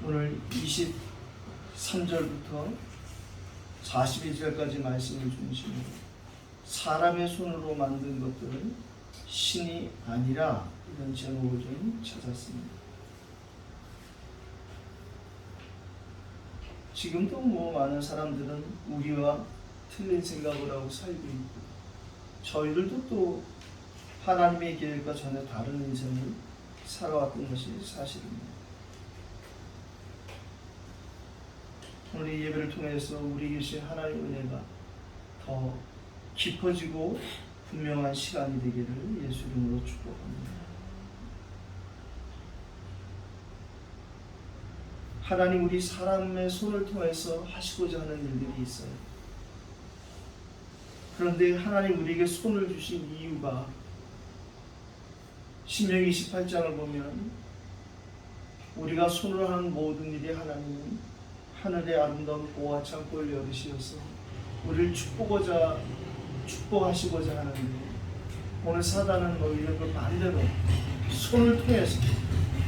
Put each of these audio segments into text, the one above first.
오늘 23절부터 42절까지 말씀을 중심으로 사람의 손으로 만든 것들은 신이 아니라 이런 제목을 좀 찾았습니다. 지금도 많은 사람들은 우리와 틀린 생각을 하고 살고 있고, 저희들도 또 하나님의 계획과 전혀 다른 인생을 살아왔던 것이 사실입니다. 오늘 이 예배를 통해서 우리 계신 하나님의 은혜가 더 깊어지고 분명한 시간이 되기를 예수 이름으로 축복합니다. 하나님, 우리 사람의 손을 통해서 하시고자 하는 일들이 있어요. 그런데 하나님 우리에게 손을 주신 이유가, 신명기 28장을 보면 우리가 손으로 하는 모든 일이 하나님은 하늘의 아름다운 보화 창고를 열으시어서 우리를 축복하시고자 하는데, 오늘 사단은 오히려 그 반대로 손을 통해서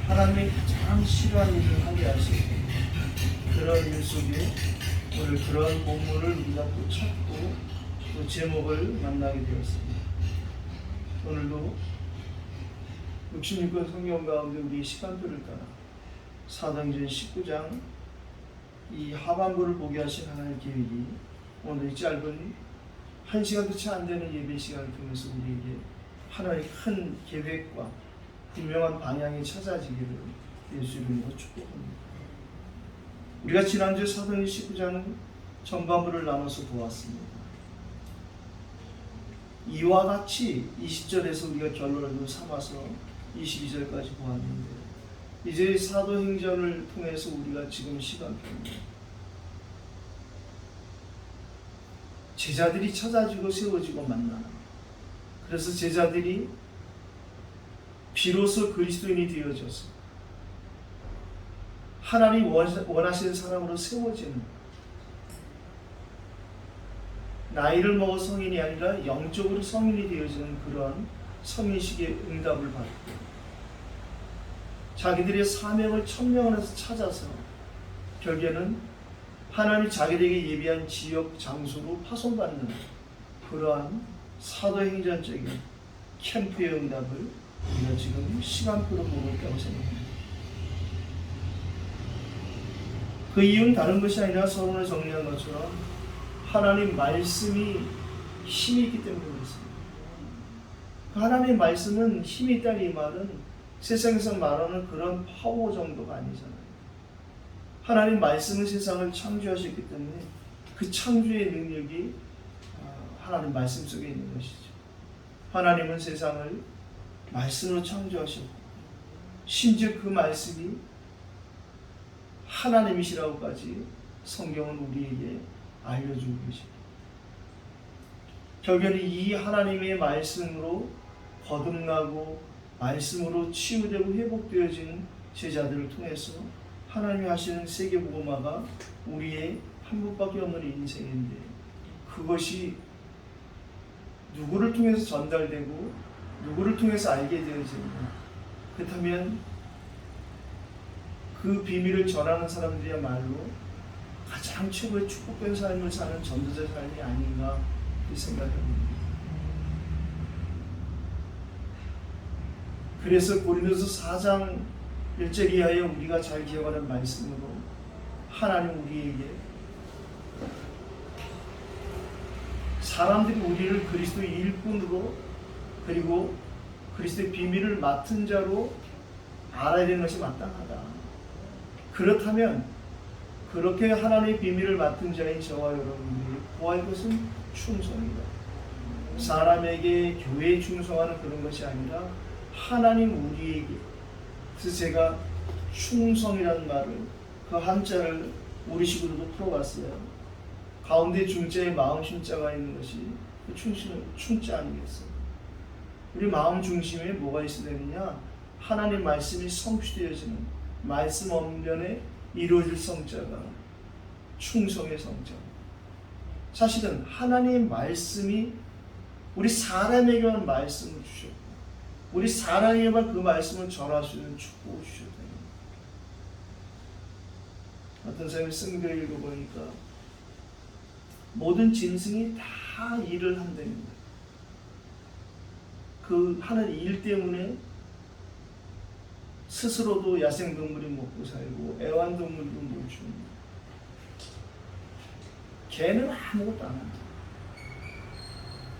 하나님이 가장 싫어하는 일을 하게 하시고, 그런 일 속에 오늘 그런 본문을 우리가 또 찾고 또 제목을 만나게 되었습니다. 오늘도 66권 성경 가운데 우리 시간표를 따라 사도행전 19장 이 하반부를 보게 하신 하나님의 계획이 오늘 이 짧은 1시간도 채 안 되는 예배 시간을 통해서 우리에게 하나님의 큰 계획과 분명한 방향이 찾아지기를 예수 이름으로 축복합니다. 우리가 지난주 사도행전 19장 전반부를 나눠서 보았습니다. 이와 같이 20절에서 우리가 결론을 삼아서 22절까지 보았는데, 이제 사도행전을 통해서 우리가 지금 시간표입니다. 제자들이 찾아지고 세워지고 만나는, 그래서 제자들이 비로소 그리스도인이 되어져서 하나님 원하시는 사람으로 세워지는, 나이를 먹어 성인이 아니라 영적으로 성인이 되어지는 그러한 성인식의 응답을 받고, 자기들의 사명을 천명하면서 찾아서 결국에는 하나님이 자기들에게 예비한 지역 장소로 파송받는 그러한 사도행전적인 캠프의 응답을 우리가 지금 시간표로 보고 있다고 생각합니다. 그 이유는 다른 것이 아니라 서론을 정리한 것처럼 하나님 말씀이 힘이 있기 때문에 그렇습니다. 하나님의 말씀은 힘이 있다는 이 말은 세상에서 말하는 그런 파워 정도가 아니잖아요. 하나님 말씀은 세상을 창조하셨기 때문에 그 창조의 능력이 하나님 말씀 속에 있는 것이죠. 하나님은 세상을 말씀으로 창조하셨고, 심지어 그 말씀이 하나님이시라고까지 성경은 우리에게 알려주고 계십니다. 결국에는 이 하나님의 말씀으로 거듭나고 말씀으로 치유되고 회복되어지는 제자들을 통해서 하나님이 하시는 세계복음화가 우리의 한 분밖에 없는 인생인데, 그것이 누구를 통해서 전달되고 누구를 통해서 알게 되어지는가? 그렇다면 그 비밀을 전하는 사람들이야말로 가장 최고의 축복된 삶을 사는 전도자 삶이 아닌가 이 생각합니다. 그래서 고린도서 4장 1절 이하에 우리가 잘 기억하는 말씀으로 하나님 우리에게 사람들이 우리를 그리스도의 일꾼으로, 그리고 그리스도의 비밀을 맡은 자로 알아야 되는 것이 마땅하다. 그렇다면 그렇게 하나님의 비밀을 맡은 자인 저와 여러분들이 구할 것은 충성이다. 사람에게 교회에 충성하는 그런 것이 아니라 하나님 우리에게. 그래서 제가 충성이라는 말을, 그 한자를 우리식으로도 풀어봤어요. 가운데 중자에 마음 심자가 있는 것이 충자 아니겠어요? 우리 마음 중심에 뭐가 있어야 되느냐? 하나님 말씀이 성취되어지는 말씀 언변에 이루어질 성자가 충성의 성자. 사실은 하나님의 말씀이 우리 사람에게만 말씀을 주셨고, 우리 사람에게만 그 말씀을 전할 수 있는 축복을 주셨다. 어떤 사람이 쓴 글을 읽어보니까 모든 짐승이 다 일을 한다는 거예요. 그 하는 일 때문에 스스로도 야생동물이 먹고 살고 애완동물도 놀주는 거예요. 개는 아무것도 안 한다.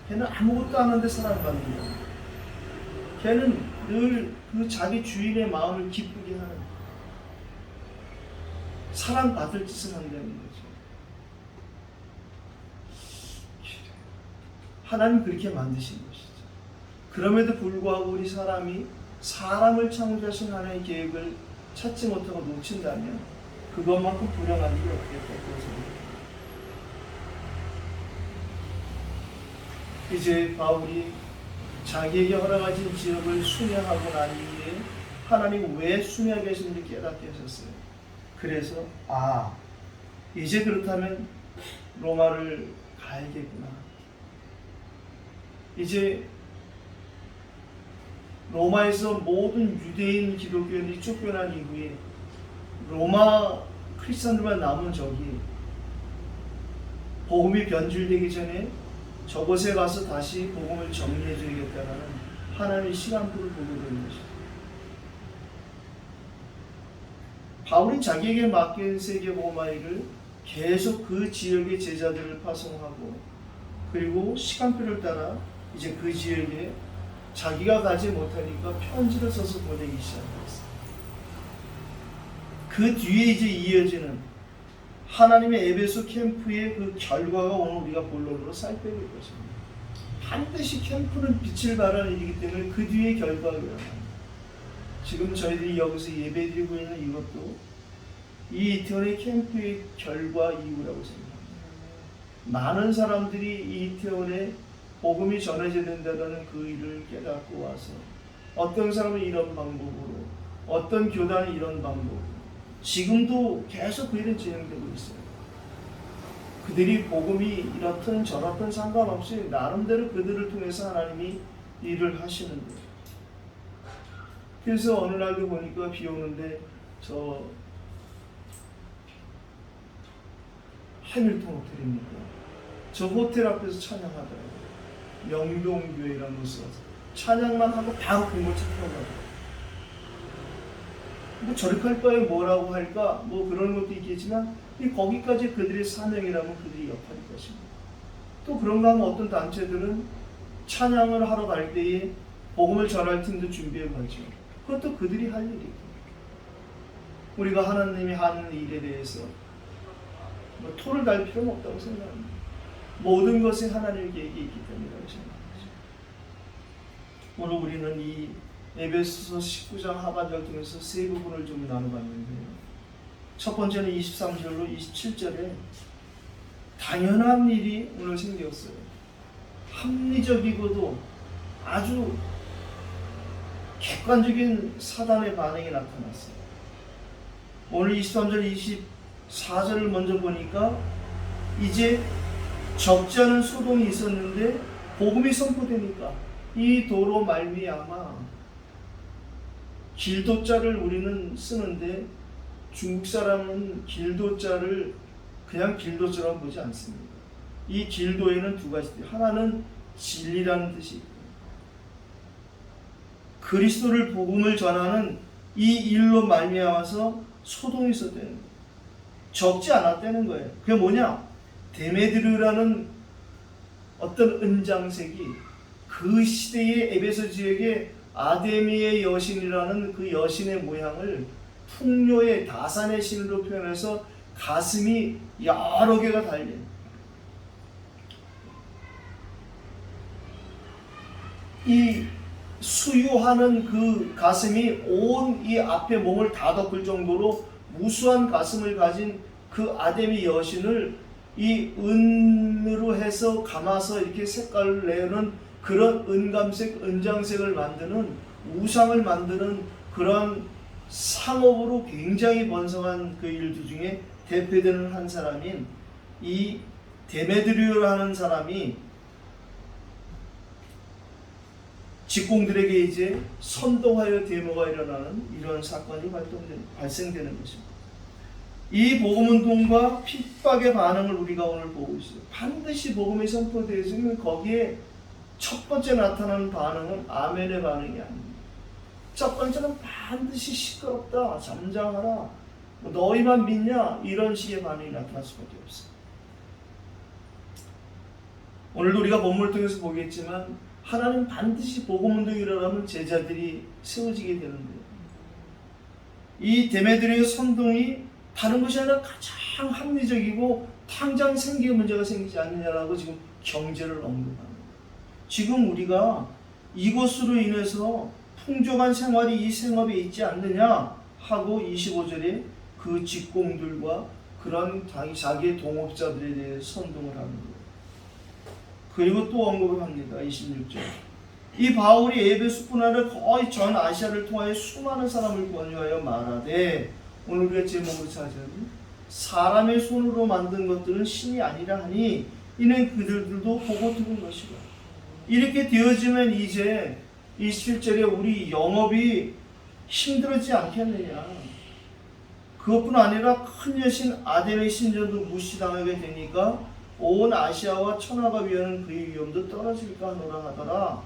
걔는 아무것도 안 하는데 사랑받는 거야. 걔는 늘 그 자기 주인의 마음을 기쁘게 하는, 사랑받을 짓을 한다는 거죠. 하나님 그렇게 만드신 것이죠. 그럼에도 불구하고 우리 사람이 사람을 창조하신 하나님의 계획을 찾지 못하고 놓친다면 그것만큼 불행한 일이 없겠다고 생각합니다. 이제 바울이 자기에게 허락하신 지역을 순회하고 난 이후에 하나님이 왜 순회하게 하시는지 깨닫게 하셨어요. 그래서 이제 그렇다면 로마를 가야겠구나. 이제 로마에서 모든 유대인 기독교인이 쫓겨난 이후에 로마 크리스천들만 남은 적이 복음이 변질되기 전에 저곳에 가서 다시 복음을 정리해줘야겠다는 하나님의 시간표를 보게 되는 것이죠. 바울은 자기에게 맡긴 세계복음화 일을 계속 그 지역의 제자들을 파송하고, 그리고 시간표를 따라 이제 그 지역에 자기가 가지 못하니까 편지를 써서 보내기 시작했어요. 그 뒤에 이제 이어지는 하나님의 에베소 캠프의 그 결과가 오늘 우리가 본론으로 살펴볼 것입니다. 반드시 캠프는 빛을 발하는 일이기 때문에 그 뒤에 결과가 일어납니다. 지금 저희들이 여기서 예배드리고 있는 이것도 이 이태원의 캠프의 결과 이후라고 생각합니다. 많은 사람들이 이 이태원에 복음이 전해져야 된다는 그 일을 깨닫고 와서 어떤 사람은 이런 방법으로, 어떤 교단은 이런 방법으로, 지금도 계속 그 일은 진행되고 있어요. 그들이 복음이 이렇든 저렇든 상관없이 나름대로 그들을 통해서 하나님이 일을 하시는 거예요. 그래서 어느 날도 보니까 비 오는데 저 해밀턴 호텔입니까? 저 호텔 앞에서 찬양하더라고요. 명동교회라는 곳에 가서 찬양만 하고 바로 공물차 태워가고, 뭐 저렇게 바에 뭐라고 할까, 뭐 그런 것도 있겠지만 거기까지 그들의 사명이라면 그들의 역할일 것입니다. 또 그런가 하면 어떤 단체들은 찬양을 하러 갈 때에 복음을 전할 팀도 준비해 가죠. 그것도 그들이 할 일이고, 우리가 하나님이 하는 일에 대해서 뭐 토를 달 필요는 없다고 생각합니다. 모든 것이 하나님의 계획이 있기 때문이라고 생각합니다. 오늘 우리는 이 에베소서 19장 하반절 통해서 세 부분을 좀 나눠봤는데요. 첫 번째는 23절로 27절에 당연한 일이 오늘 생겼어요. 합리적이고도 아주 객관적인 사단의 반응이 나타났어요. 오늘 23절, 24절을 먼저 보니까 이제 적지 않은 소동이 있었는데 복음이 선포되니까 이 도로 말미암아, 길도자를 우리는 쓰는데 중국 사람은 길도자를 그냥 길도처럼 보지 않습니다. 이 길도에는 두 가지, 하나는 진리라는 뜻이 있고, 그리스도를 복음을 전하는 이 일로 말미암아서 소동이 있었다는 거예요. 적지 않았다는 거예요. 그게 뭐냐? 데메드르라는 어떤 은장색이 그 시대의 에베소 지역의 아데미의 여신이라는 그 여신의 모양을 풍요의 다산의 신으로 표현해서 가슴이 여러 개가 달린, 이 수유하는 그 가슴이 온 이 앞에 몸을 다 덮을 정도로 무수한 가슴을 가진 그 아데미 여신을 이 은으로 해서 감아서 이렇게 색깔을 내는 그런 은감색, 은장색을 만드는, 우상을 만드는 그런 상업으로 굉장히 번성한 그 일들 중에 대표되는 한 사람인 이 데메드리오라는 사람이 직공들에게 이제 선동하여 데모가 일어나는 이런 사건이 발생되는 것입니다. 이 복음운동과 핍박의 반응을 우리가 오늘 보고 있어요. 반드시 복음이 선포되어지면 거기에 첫 번째 나타나는 반응은 아멘의 반응이 아닙니다. 첫 번째는 반드시 시끄럽다, 잠잠하라, 너희만 믿냐, 이런 식의 반응이 나타날 수밖에 없어요. 오늘도 우리가 본문을 통해서 보겠지만 하나님 반드시 복음운동이 일어나면 제자들이 세워지게 되는데요. 이 데메드리오의 선동이 다른 것이 아니라 가장 합리적이고 당장 생기의 문제가 생기지 않느냐라고 지금 경제를 언급합니다. 지금 우리가 이것으로 인해서 풍족한 생활이 이 생업에 있지 않느냐 하고 25절에 그 직공들과 그런 자기의 동업자들에 대해 선동을 합니다. 그리고 또 언급을 합니다. 26절. 이 바울이 에베소뿐 아니라 거의 전 아시아를 통하여 수많은 사람을 권유하여 말하되, 오늘 우리가 제목으로 찾은 사람의 손으로 만든 것들은 신이 아니라 하니 이는 그들도 보고 들은 것이라. 이렇게 되어지면 이제 27절에 우리 영업이 힘들어지지 않겠느냐. 그것뿐 아니라 큰 여신 아덴의 신전도 무시당하게 되니까 온 아시아와 천하가 위하는 그의 위엄도 떨어질까 하노라 하더라.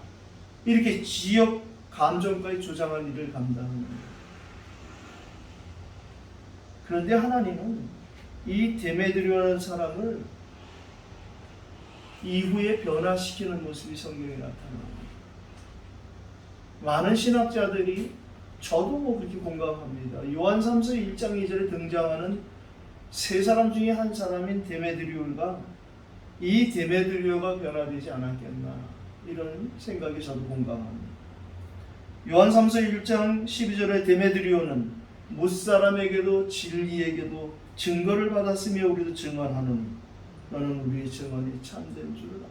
이렇게 지역 감정까지 조장할 일을 감당합니다. 그런데 하나님은 이 데메드리오라는 사람을 이후에 변화시키는 모습이 성경에 나타납니다. 많은 신학자들이, 저도 그렇게 공감합니다. 요한 3서 1장 2절에 등장하는 세 사람 중에 한 사람인 데메드리오가 이 데메드리오가 변화되지 않았겠나, 이런 생각에 저도 공감합니다. 요한 3서 1장 12절에 데메드리오는 무사람에게도 진리에게도 증거를 받았으며 우리도 증언하는, 너는 우리의 증언이 참된 줄 알아.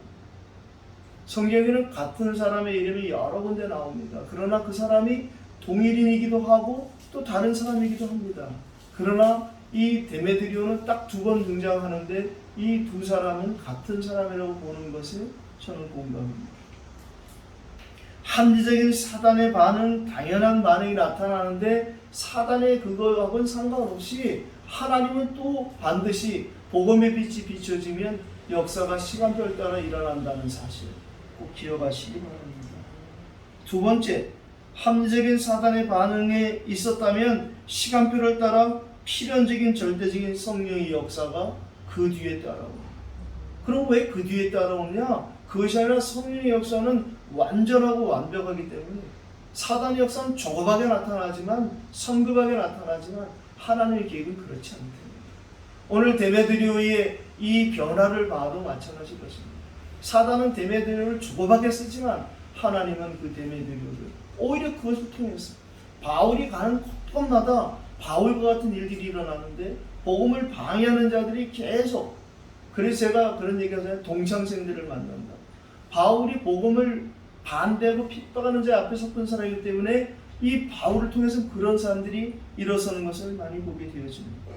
성경에는 같은 사람의 이름이 여러 군데 나옵니다. 그러나 그 사람이 동일인이기도 하고 또 다른 사람이기도 합니다. 그러나 이 데메드리오는 딱 두 번 등장하는데 이 두 사람은 같은 사람이라고 보는 것에 저는 공감합니다. 합리적인 사단의 반응, 당연한 반응이 나타나는데 사단의 그거하고는 상관없이 하나님은 또 반드시 복음의 빛이 비춰지면 역사가 시간표를 따라 일어난다는 사실 꼭 기억하시기 바랍니다. 두 번째, 합리적인 사단의 반응에 있었다면 시간표를 따라 필연적인 절대적인 성령의 역사가 그 뒤에 따라옵니다. 그럼 왜 그 뒤에 따라오냐? 그것이 아니라 성령의 역사는 완전하고 완벽하기 때문에 사단의 역사는 조급하게 나타나지만, 성급하게 나타나지만 하나님의 계획은 그렇지 않기 때문에 오늘 데메드리오의 이 변화를 봐도 마찬가지 것입니다. 사단은 데메드리오를 조급하게 쓰지만 하나님은 그 데메드리오를 오히려 그것을 통해서 바울이 가는 곳마다 바울과 같은 일들이 일어나는데 복음을 방해하는 자들이 계속, 그래서 제가 그런 얘기하잖아요. 동창생들을 만난다. 바울이 복음을 반대하고 핍박하는 자 앞에 섰던 사람이기 때문에 이 바울을 통해서 그런 사람들이 일어서는 것을 많이 보게 되어집니다.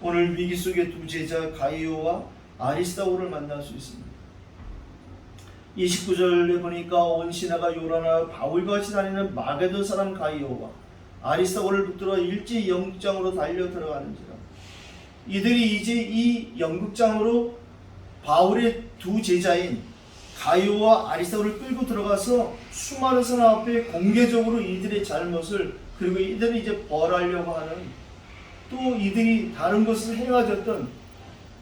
오늘 위기 속의 두 제자 가이오와 아리스다고를 만날 수 있습니다. 29절에 보니까 온 신하가 요란하여 바울과 같이 다니는 마게돈 사람 가이오와 아리스다고를 붙들어 일제 영국장으로 달려 들어가는지라. 이들이 이제 이 영국장으로 바울의 두 제자인 가이오와 아리스다고를 끌고 들어가서 수많은 사람 앞에 공개적으로 이들의 잘못을, 그리고 이들을 이제 벌하려고 하는, 또 이들이 다른 것을 행하였던,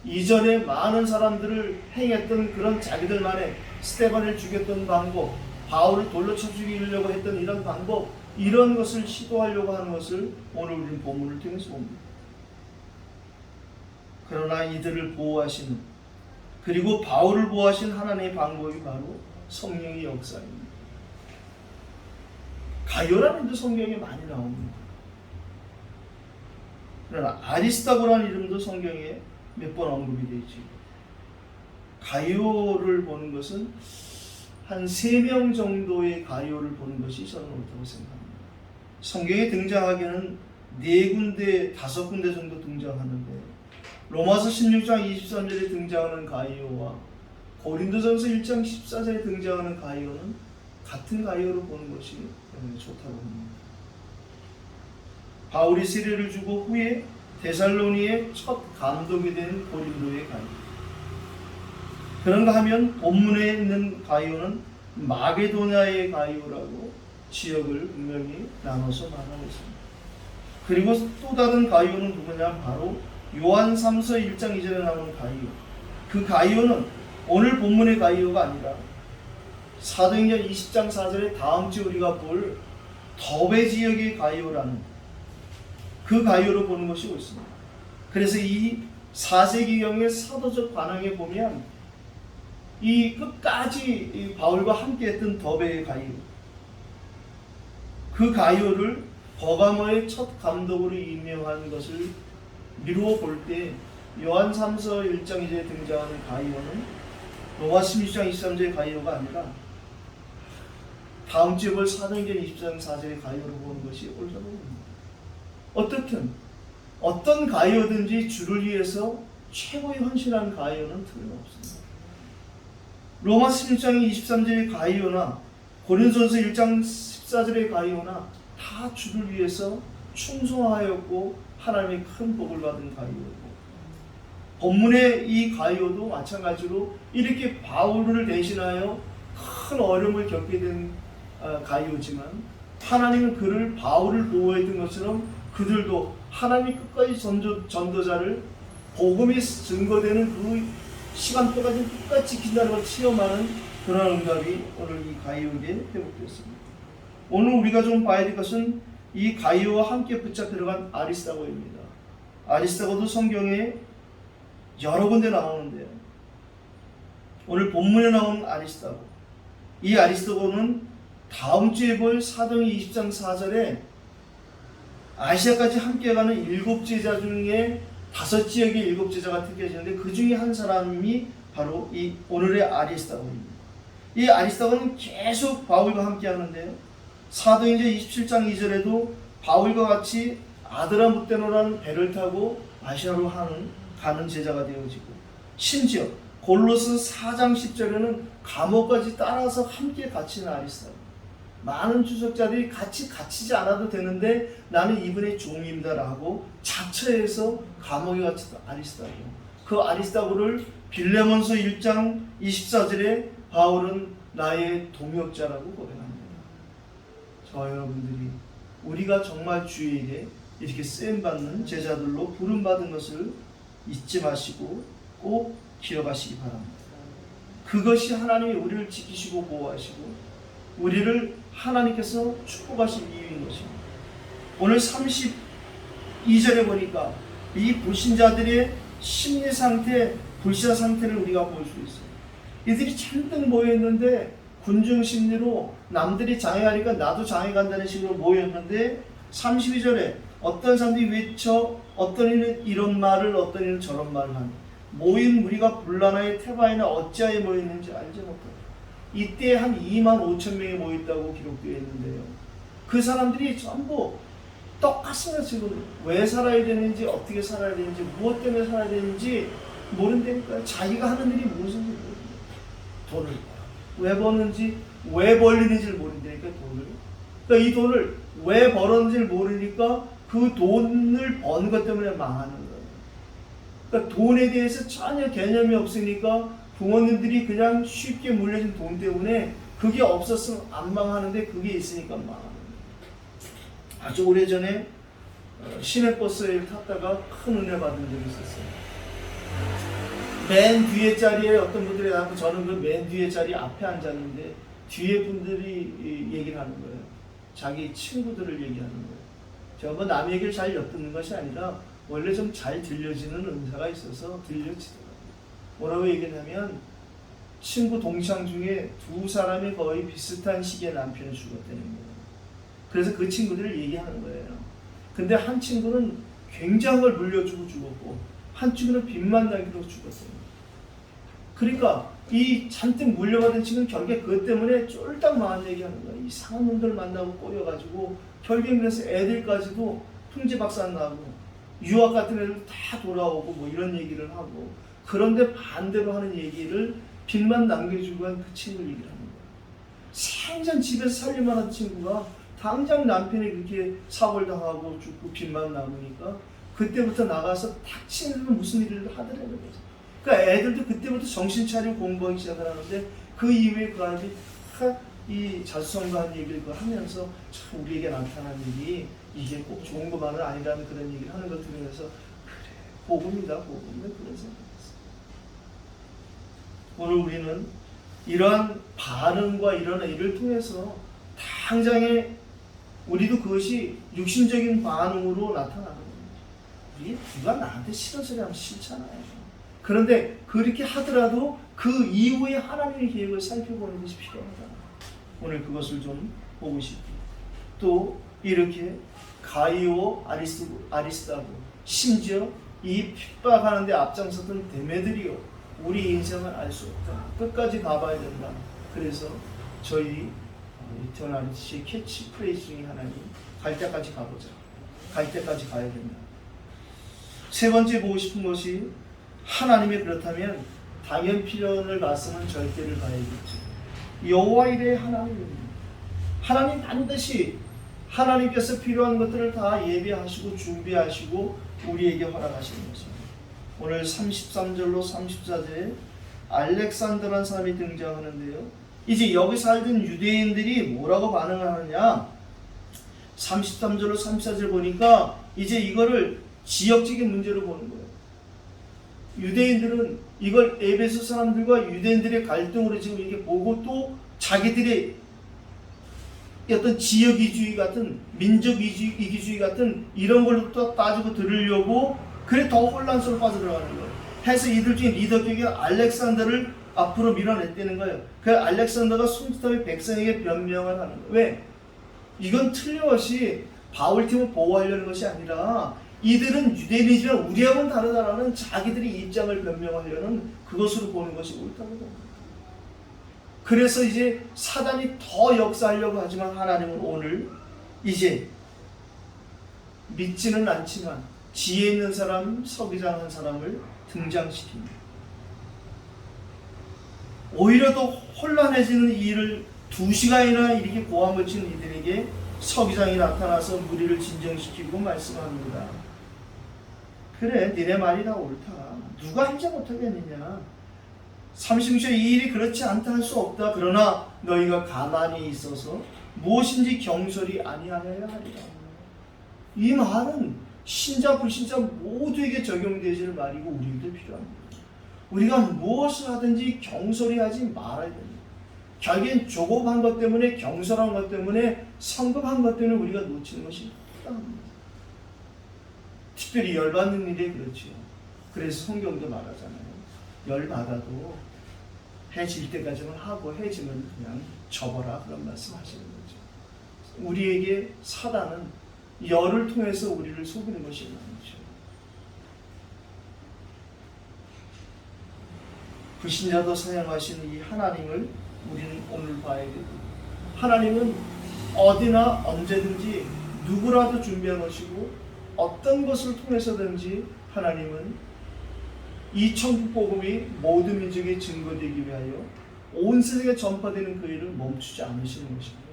이전에 많은 사람들을 행했던 그런 자기들만의, 스테반을 죽였던 방법, 바울을 돌로 쳐 죽이려고 했던 이런 방법, 이런 것을 시도하려고 하는 것을 오늘 우리는 본문을 통해서 봅니다. 그러나 이들을 보호하시는, 그리고 바울을 보호하신 하나님의 방법이 바로 성령의 역사입니다. 가요라는 이름도 성경에 많이 나옵니다. 그러나 아리스다고라는 이름도 성경에 몇 번 언급이 되어 있죠. 가요를 보는 것은 한 3명 정도의 가요를 보는 것이 저는 옳다고 생각합니다. 성경에 등장하기는 4군데, 5군데 정도 등장하는데 로마서 16장 23절에 등장하는 가이오와 고린도전서 1장 14절에 등장하는 가이오는 같은 가이오로 보는 것이 좋다고 합니다. 바울이 세례를 주고 후에 데살로니의 첫 감독이 된 고린도의 가이오. 그런가 하면 본문에 있는 가이오는 마게도냐의 가이오라고 지역을 분명히 나눠서 말하고 있습니다. 그리고 또 다른 가이오는 누구냐? 바로 요한 3서 1장 2절에 나오는 가이오. 그 가이오는 오늘 본문의 가이오가 아니라 사도행전 20장 4절에 다음 주 우리가 볼 더베 지역의 가이오라는 그 가이오로 보는 것이 옳습니다. 그래서 이 4세기경의 사도적 반항에 보면 이 끝까지 이 바울과 함께 했던 더베의 가이오, 그 가이오를 버가모의 첫 감독으로 임명한 것을 미루어 볼 때 요한 3서 1장 2절에 등장하는 가이오는 로마 16장 23절의 가이오가 아니라 다음 주에 볼 사도행전 20장 4절의 가이오로 보는 것이 옳다고 봅니다. 어떻든 어떤 가이오든지 주를 위해서 최고의 헌신한 가이오는 틀림없습니다. 로마 16장 23절의 가이오나 고린도전서 1장 14절의 가이오나 다 주를 위해서 충성하였고 하나님의 큰 복을 받은 가이오고, 본문의 이 가이오도 마찬가지로 이렇게 바울을 대신하여 큰 어려움을 겪게 된 가이오지만 하나님은 그를 바울을 보호했던 것처럼 그들도 하나님이 끝까지 전도자를 복음이 증거되는 그 시간표까지 끝까지 지킨다는 걸 체험하는 그런 응답이 오늘 이 가이오에게 회복되었습니다. 오늘 우리가 좀 봐야 될 것은 이 가이오와 함께 붙잡혀 들어간 아리스다고입니다. 아리스다고도 성경에 여러 군데 나오는데요. 오늘 본문에 나온 아리스다고, 이 아리스다고는 다음 주에 볼 사도행전 20장 4절에 아시아까지 함께 가는 7제자 중에 5지역의 7제자가 택해지는데 그 중에 한 사람이 바로 이 오늘의 아리스다고입니다. 이 아리스다고는 계속 바울과 함께 하는데요. 사도행전 27장 2절에도 바울과 같이 아드라무테노라는 배를 타고 아시아로 가는 제자가 되어지고, 심지어 골로스 4장 10절에는 감옥까지 따라서 함께 갇히는 아리스다고. 많은 주석자들이 같이 갇히지 않아도 되는데 나는 이분의 종입니다라고 자처해서 감옥에 갇혔던 아리스다고. 그 아리스다고를 빌레몬서 1장 24절에 바울은 나의 동역자라고 고백합니다. 저와 여러분들이 우리가 정말 주에게 이렇게 쓰임받는 제자들로 부름받은 것을 잊지 마시고 꼭 기억하시기 바랍니다. 그것이 하나님이 우리를 지키시고 보호하시고 우리를 하나님께서 축복하신 이유인 것입니다. 오늘 32절에 보니까 이 불신자들의 심리 상태, 불신자 상태를 우리가 볼 수 있어요. 이들이 잔뜩 모여있는데 군중 심리로 남들이 장애하니까 나도 장애 간다는 식으로 모였는데 32절에 어떤 사람들이 외쳐, 어떤 이는 이런 말을, 어떤 이는 저런 말을 하니 모인 무리가 불란하여 테바에나 어찌하여 모였는지 알지 못하고, 이때 한 2만 5천 명이 모였다고 기록되어 있는데요. 그 사람들이 전부 똑같습니다. 지금 왜 살아야 되는지, 어떻게 살아야 되는지, 무엇 때문에 살아야 되는지 모른다니까요. 자기가 하는 일이 무엇인지 모릅니다. 돈을 왜 버는지, 왜 벌리는지를 모른다니까. 돈을. 그러니까 이 돈을 왜 벌었는지를 모르니까 그 돈을 버는 것 때문에 망하는 거예요. 그러니까 돈에 대해서 전혀 개념이 없으니까 부모님들이 그냥 쉽게 물려준 돈 때문에 그게 없었으면 안 망하는데 그게 있으니까 망하는 거예요. 아주 오래전에 시내버스에 탔다가 큰 은혜 받은 적이 있었어요. 맨 뒤에 자리에 어떤 분들이 나고 저는 그 맨 뒤에 자리 앞에 앉았는데 뒤에 분들이 얘기를 하는 거예요. 자기 친구들을 얘기하는 거예요. 제가 뭐 남 얘기를 잘 엿듣는 것이 아니라 원래 좀 잘 들려지는 은사가 있어서 들려지더라고요. 뭐라고 얘기하냐면 친구 동창 중에 2사람이 거의 비슷한 시기에 남편이 죽었다는 거예요. 그래서 그 친구들을 얘기하는 거예요. 근데 한 친구는 굉장한 걸 물려주고 죽었고 한 친구는 빚만 남기고 죽었어요. 그러니까 이 잔뜩 물려받은 친구는 결국에 그것 때문에 쫄딱 망한 얘기하는 거예요. 이상한 놈들 만나고 꼬여가지고 결국에 그래서 애들까지도 풍지박산 나고 유학 같은 애들 다 돌아오고 뭐 이런 얘기를 하고, 그런데 반대로 하는 얘기를 빚만 남겨주고 한 그 친구를 얘기를 하는 거예요. 생전 집에서 살림하는 친구가 당장 남편이 그렇게 사고를 당하고 죽고 빚만 남으니까 그때부터 나가서 닥치는 무슨 일을 하더라는 거죠. 그러니까 애들도 그때부터 정신 차리고 공부하기 시작을 하는데 그 이후에 그 아이들이 이 자수성가한 얘기를 하면서 참 우리에게 나타난 일이 이게 꼭 좋은 것만은 아니라는 그런 얘기를 하는 걸 들으면서 그래 복음이다 복음 그런 생각했어요. 오늘 우리는 이러한 반응과 이런 일을 통해서 당장에 우리도 그것이 육신적인 반응으로 나타나는 거예요. 누가 나한테 싫은 소리 하면 싫잖아요. 그런데 그렇게 하더라도 그 이후에 하나님의 계획을 살펴보는 것이 필요하다. 오늘 그것을 좀 보고 싶고 또 이렇게 가이오 아리스다고 심지어 이 핍박하는데 앞장섰던 데메드리오 우리 인생을 알 수 없다. 끝까지 가봐야 된다. 그래서 저희 이터널리티의 캐치프레이즈 중에 하나는 갈 때까지 가보자. 갈 때까지 가야 된다. 세 번째 보고 싶은 것이 하나님이 그렇다면 당연 필연을 말씀은 절대를 가야겠죠. 여호와 이레의 하나님 반드시 하나님께서 필요한 것들을 다 예비하시고 준비하시고 우리에게 허락하시는 것입니다. 오늘 33절로 34절에 알렉산더라는 사람이 등장하는데요. 이제 여기 살던 유대인들이 뭐라고 반응을 하느냐 33절로 34절 보니까 이제 이거를 지역적인 문제로 보는 거예요. 유대인들은 이걸 에베소 사람들과 유대인들의 갈등으로 지금 이게 보고 또 자기들의 어떤 지역 이주의 같은 민족 이기주의 같은 이런 걸로 또 따지고 들으려고 그래 더 혼란스러워 빠져들어가는 거예요. 해서 이들 중에 리더격인 알렉산더를 앞으로 밀어냈다는 거예요. 그 알렉산더가 손짓하며 백성에게 변명을 하는 거예요. 왜? 이건 틀림없이 바울팀을 보호하려는 것이 아니라 이들은 유대인이지만 우리하고는 다르다라는 자기들의 입장을 변명하려는 그것으로 보는 것이 옳다고 합니다. 그래서 이제 사단이 더 역사하려고 하지만 하나님은 오늘 이제 믿지는 않지만 지혜 있는 사람, 서기장한 사람을 등장시킵니다. 오히려 더 혼란해지는 이 일을 2시간이나 이렇게 고함을 치는 이들에게 서기장이 나타나서 무리를 진정시키고 말씀합니다. 그래, 니네 말이 다 옳다. 누가 인정 못하겠느냐. 36절 이 일이 그렇지 않다 할 수 없다. 그러나 너희가 가만히 있어서 무엇인지 경솔히 아니하여야 하리라. 이 말은 신자 불신자 모두에게 적용되어질 말이고 우리에게도 필요합니다. 우리가 무엇을 하든지 경솔히 하지 말아야 됩니다. 결국엔 조급한 것 때문에 경솔한 것 때문에 성급한 것 때문에 우리가 놓치는 것이 합니다. 특별히 열받는 일에 그렇죠. 그래서 성경도 말하잖아요. 열받아도 해 질 때까지만 하고 해지면 그냥 접어라 그런 말씀 하시는 거죠. 우리에게 사단은 열을 통해서 우리를 속이는 것이 많죠. 불신자도 사용하시는 이 하나님을 우리는 오늘 봐야 됩니다. 하나님은 어디나 언제든지 누구라도 준비해 놓으시고 어떤 것을 통해서든지 하나님은 이 천국 복음이 모든 민족에 증거되기 위하여 온 세상에 전파되는 그 일을 멈추지 않으시는 것입니다.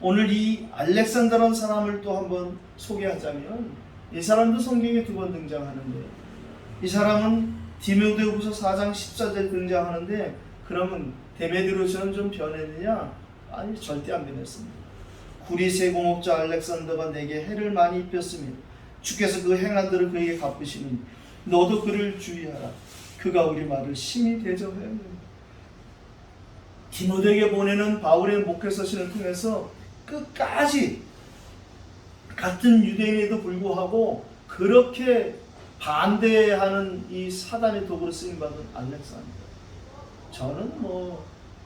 오늘 이 알렉산더라는 사람을 또 한번 소개하자면 이 사람도 성경에 2번 등장하는데 이 사람은 디모데후서 4장 14절에 등장하는데 그러면 데메드로처럼 좀 변했느냐? 아니 절대 안 변했습니다. 구리세 공업자 알렉산더가 내게 해를 많이 입혔으며 주께서 그 행한들을 그에게 갚으시니 너도 그를 주의하라. 그가 우리 말을 심히 대접하였느니라. 디모데에게 보내는 바울의 목회서신을 통해서 끝까지 같은 유대인에도 불구하고 그렇게 반대하는 이 사단의 도구로 쓰임받은 알렉산더. 저는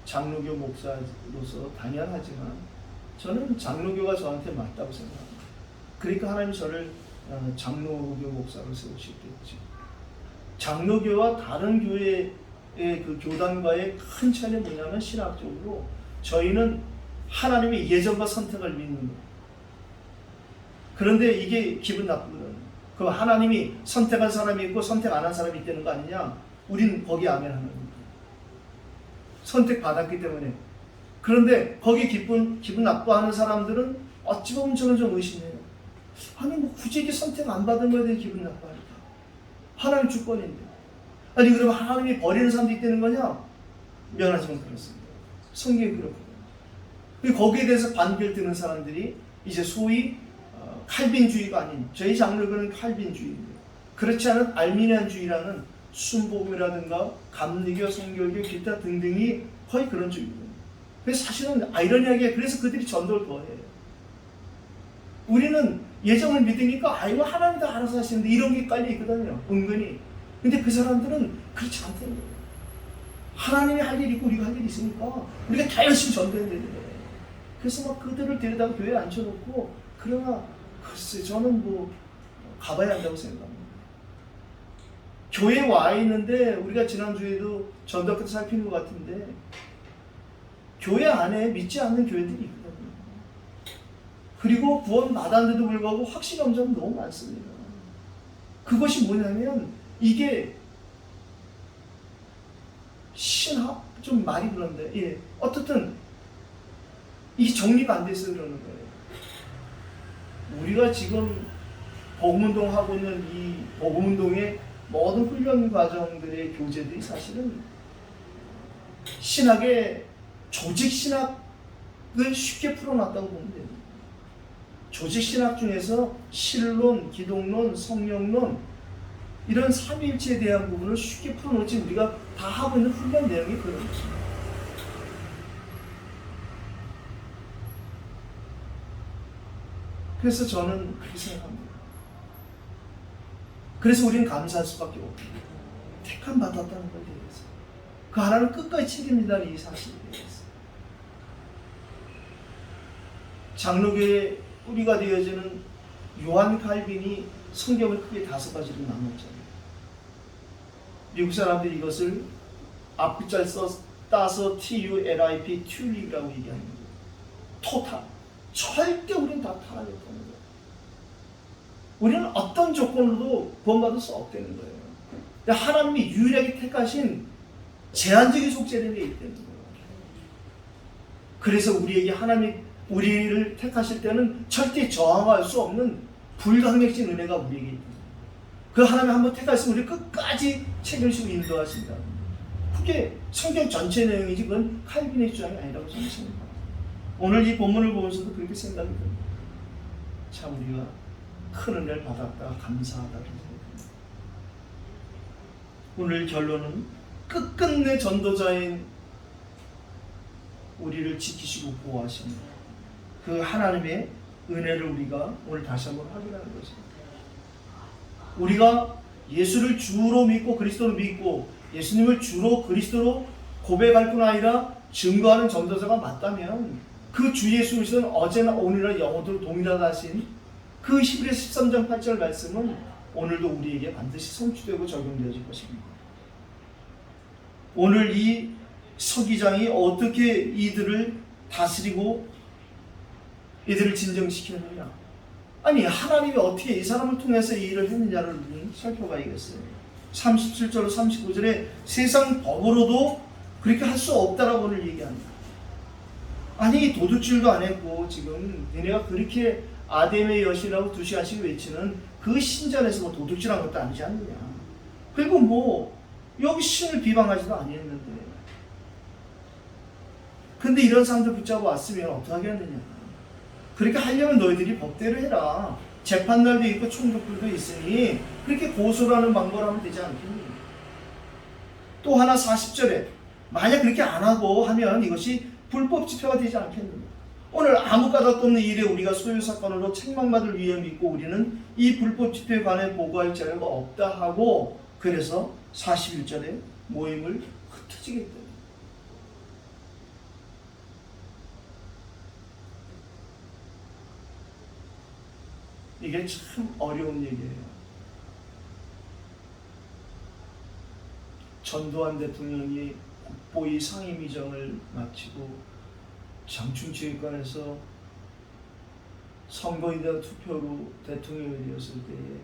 장로교 목사로서 당연하지만 저는 장로교가 저한테 맞다고 생각합니다. 그러니까 하나님이 저를 장로교 목사로 세우시겠죠. 장로교와 다른 교회의 그 교단과의 큰 차이는 뭐냐면 신학적으로 저희는 하나님의 예정과 선택을 믿는 거예요. 그런데 이게 기분 나쁘거든요. 그럼 하나님이 선택한 사람이 있고 선택 안 한 사람이 있다는 거 아니냐? 우린 거기 아멘 하는 겁니다. 선택받았기 때문에. 그런데 거기 기분 나빠하는 사람들은 어찌 보면 저는 좀 의심해요. 아니 뭐 굳이 이게 선택 안 받은 거에 대해 기분 나빠하니까. 하나님 주권인데. 아니 그럼 하나님이 버리는 사람도 있다는 거냐? 미안하지만 그렇습니다. 성경이 그렇거든요. 거기에 대해서 반기를 드는 사람들이 이제 소위 칼빈주의가 아닌, 저희 장르는 칼빈주의인데, 그렇지 않은 알미니안주의라는 순복음이라든가 감리교, 성결교, 기타 등등이 거의 그런 주의거든요. 그래서 사실은 아이러니하게 그래서 그들이 전도를 더 해요. 우리는 예정을 믿으니까 아이고 하나님 다 알아서 하시는데 이런 게 깔려 있거든요. 은근히. 근데 그 사람들은 그렇지 않다는 거예요. 하나님이 할 일이 있고 우리가 할 일이 있으니까 우리가 다 열심히 전도해야 되는 거예요. 그래서 막 그들을 데려다가 교회에 앉혀놓고, 그러나 글쎄 저는 뭐 가봐야 한다고 생각합니다. 교회에 와 있는데 우리가 지난주에도 전도 끝에 살피는 것 같은데 교회 안에 믿지 않는 교회들이 있거든요. 그리고 구원 받았는데도 불구하고 확신 없는 너무 많습니다. 그것이 뭐냐면 이게 신학? 좀 말이 그런데, 예. 어떻든 이게 정리가 안 돼서 그러는 거예요. 우리가 지금 복음운동 하고 있는 이 복음운동의 모든 훈련 과정들의 교재들이 사실은 신학의 조직 신학을 쉽게 풀어놨다고 보면 됩니다. 조직 신학 중에서 신론, 기독론, 성령론 이런 삼위일체에 대한 부분을 쉽게 풀어놓지 우리가 다 하고 있는 훈련 내용이 그런 것입니다. 그래서 저는 그렇게 생각합니다. 그래서 우리는 감사할 수밖에 없습니다. 택함 받았다는 것에 대해서. 그 하나는 끝까지 책임진다는 이 사실에 대해서. 장로교의 뿌리가 되어지는 요한 칼빈이 성경을 크게 5가지로 나눴잖아요. 미국 사람들이 이것을 앞글자를 따서 TULIP, 튤립이라고 얘기하는 거예요. 토탈. 절대 우리는 다 타락했다는 거예요. 우리는 어떤 조건으로도 구원받을 수 없다는 거예요. 하나님이 유일하게 택하신 제한적인 속죄를 해 있다는 거예요. 그래서 우리에게 하나님이 우리를 택하실 때는 절대 저항할 수 없는 불강력진 은혜가 우리에게 있다. 그 하나님이 한번 택하시면 우리 끝까지 책임지고 인도하신다. 그게 성경 전체 내용이지 그건 칼빈의 주장이 아니라고 저는 생각합니다. 오늘 이 본문을 보면서도 그렇게 생각이 듭니다. 참 우리가 큰 은혜를 받았다, 감사하다 생각합니다. 오늘 결론은 끝끝내 전도자인 우리를 지키시고 보호하시는 그 하나님의 은혜를 우리가 오늘 다시 한번 확인하는 것입니다. 우리가 예수를 주로 믿고 그리스도로 믿고 예수님을 주로 그리스도로 고백할 뿐 아니라 증거하는 전도자가 맞다면 그 주 예수 그리스도는 어제나 오늘이나 영원토록 동일하다 하신 그 히브리서 13장 8절 말씀은 오늘도 우리에게 반드시 성취되고 적용되어질 것입니다. 오늘 이 서기장이 어떻게 이들을 다스리고 이들을 진정시키느냐, 아니 하나님이 어떻게 이 사람을 통해서 이 일을 했느냐를 살펴봐야겠어요. 37절 39절에 세상 법으로도 그렇게 할 수 없다라고 오늘 얘기합니다. 아니 도둑질도 안 했고 지금 너네가 그렇게 아담의 여신이라고 2시간씩 외치는 그 신전에서 뭐 도둑질한 것도 아니지 않느냐. 그리고 뭐 여기 신을 비방하지도 아니했는데, 근데 이런 사람들 붙잡아 왔으면 어떻게 하겠느냐. 그렇게 하려면 너희들이 법대로 해라. 재판날도 있고 총독들도 있으니 그렇게 고소를 하는 방법을 하면 되지 않겠니. 또 하나 40절에 만약 그렇게 안 하고 하면 이것이 불법 집회가 되지 않겠느냐. 오늘 아무 까닭도 없는 일에 우리가 소유 사건으로 책망받을 위험이 있고 우리는 이 불법 집회에 관해 보고할 자료가 없다 하고, 그래서 41절에 모임을 흩어지게 했다. 이게 참 어려운 얘기예요. 전두환 대통령이 국보위 상임위정을 마치고 장충체육관에서 선거인단 투표로 대통령이 되었을 때에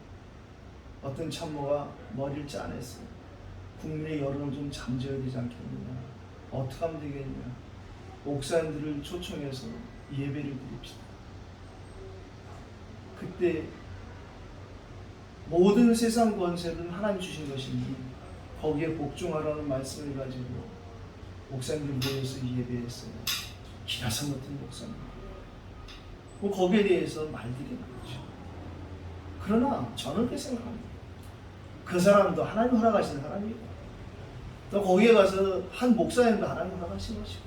어떤 참모가 머리를 짜냈어요. 국민의 여론을 좀 잠재워야 되지 않겠느냐. 어떻게 하면 되겠냐. 목사님들을 초청해서 예배를 드립시다. 그때 모든 세상 권세는 하나님 주신 것이니 거기에 복종하라는 말씀을 가지고 목사님들 모여서 예배했어요. 기라성 같은 목사님. 뭐 거기에 대해서 말들이 많죠. 그러나 저는 그렇게 생각합니다. 그 사람도 하나님 허락하신 사람이고 또 거기에 가서 한 목사님도 하나님 허락하신 것이고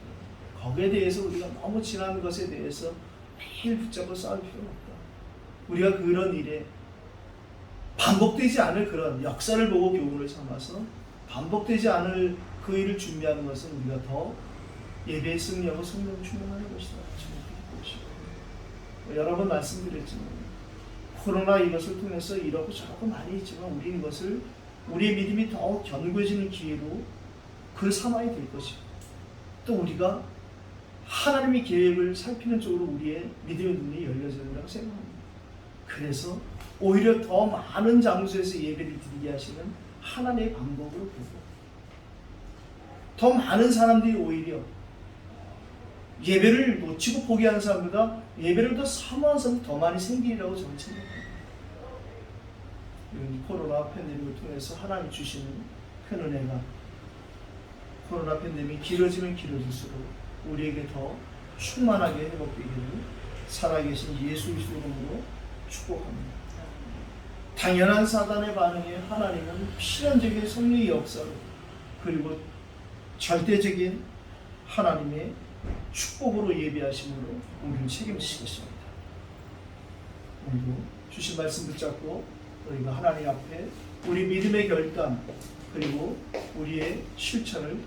거기에 대해서 우리가 너무 지난 것에 대해서 매일 붙잡고 싸울 필요는 없다. 우리가 그런 일에 반복되지 않을 그런 역사를 보고 교훈을 삼아서 반복되지 않을 그 일을 준비하는 것은 우리가 더 예배에 승리하고 성령 충만하는 것이다. 여러 번 말씀드렸지만 코로나 이것을 통해서 이러고 저러고 많이 있지만 우리는 이것을 우리의 믿음이 더 견고해지는 기회로 그걸 삼아야 될 것이고 또 우리가 하나님의 계획을 살피는 쪽으로 우리의 믿음의 눈이 열려져야 된다고 생각합니다. 그래서 오히려 더 많은 장소에서 예배를 드리게 하시는 하나님의 방법으로 보고 더 많은 사람들이 오히려 예배를 놓치고 포기하는 사람보다 예배를 더 사모하는 사람이 더 많이 생기리라고 저는 생각합니다. 코로나 팬데믹을 통해서 하나님 주시는 큰 은혜가 코로나 팬데믹이 길어지면 길어질수록 우리에게 더 충만하게 회복되기를 살아계신 예수 그리스도 이름으로 축복합니다. 당연한 사단의 반응에 하나님은 필연적인 성령의 역사로 그리고 절대적인 하나님의 축복으로 예비하심으로 우리를 책임지시겠습니다. 오늘도 주신 말씀 붙잡고 우리가 하나님 앞에 우리 믿음의 결단 그리고 우리의 실천을